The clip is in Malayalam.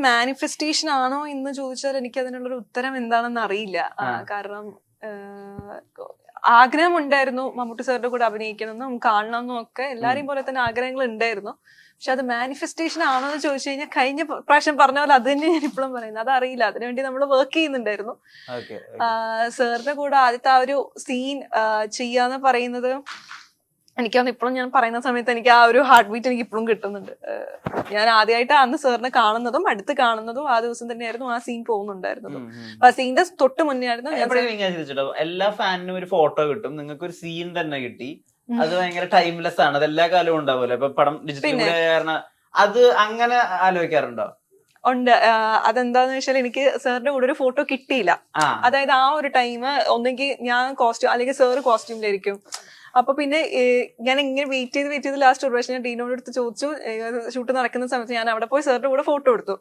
മാനിഫെസ്റ്റേഷൻ ആണോ എന്ന് ചോദിച്ചാൽ എനിക്ക് അതിനുള്ളൊരു ഉത്തരം എന്താണെന്ന് അറിയില്ല. കാരണം ആഗ്രഹം ഉണ്ടായിരുന്നു മമ്മൂട്ടി സാറിന്റെ കൂടെ അഭിനയിക്കണമെന്നും കാണണമെന്നും ഒക്കെ എല്ലാരെയും പോലെ തന്നെ ആഗ്രഹങ്ങൾ ഉണ്ടായിരുന്നു. പക്ഷെ അത് മാനിഫെസ്റ്റേഷൻ ആണോ എന്ന് ചോദിച്ചു കഴിഞ്ഞാൽ കഴിഞ്ഞ പ്രാവശ്യം പറഞ്ഞ പോലെ അത് തന്നെ ഞാൻ ഇപ്പോഴും പറയുന്നത്, അതറിയില്ല. അതിനുവേണ്ടി നമ്മൾ വർക്ക് ചെയ്യുന്നുണ്ടായിരുന്നു. സാറിന്റെ കൂടെ ആദ്യത്തെ ആ ഒരു സീൻ ചെയ്യാന്ന് പറയുന്നത് എനിക്കന്ന് ഇപ്പോഴും ഞാൻ പറയുന്ന സമയത്ത് എനിക്ക് ആ ഒരു ഹാർട്ട് ബീറ്റ് എനിക്ക് ഇപ്പോഴും കിട്ടുന്നുണ്ട്. ഞാൻ ആദ്യമായിട്ട് അന്ന് സാറിനെ കാണുന്നതും അടുത്ത് കാണുന്നതും ആ ദിവസം തന്നെയായിരുന്നു ആ സീൻ പോകുന്നുണ്ടായിരുന്നതും. അപ്പൊ ആ സീനിന്റെ തൊട്ട് മുന്നേ ആയിരുന്നു. എല്ലാ ഫാനിനും ഒരു ഫോട്ടോ കിട്ടും, നിങ്ങൾക്ക് ഒരു സീൻ തന്നെ കിട്ടി. അത് ഭയങ്കര ടൈംലെസ് ആണ്, അത് എല്ലാ കാലവും ഉണ്ടാവുമല്ലോ. ഇപ്പൊ പടം ഡിജിറ്റൽ കാരണം അത് അങ്ങനെ ആലോചിക്കാറുണ്ടോ? ഉണ്ട്. അതെന്താന്ന് വെച്ചാൽ എനിക്ക് സാറിന്റെ കൂടെ ഒരു ഫോട്ടോ കിട്ടിയില്ല. അതായത് ആ ഒരു ടൈം ഒന്നെങ്കിൽ ഞാൻ കോസ്റ്റ്യൂം അല്ലെങ്കിൽ സാറ് കോസ്റ്റ്യൂമിലായിരിക്കും. അപ്പൊ പിന്നെ ഞാൻ ഇങ്ങനെ വെയിറ്റ് ചെയ്ത് ലാസ്റ്റ് ഒരു പ്രാവശ്യം ഞാൻ ടീനോട് എടുത്ത് ചോദിച്ചു. ഷൂട്ട് നടക്കുന്ന സമയത്ത് ഞാൻ അവിടെ പോയി സാറിന്റെ കൂടെ ഫോട്ടോ എടുത്തു.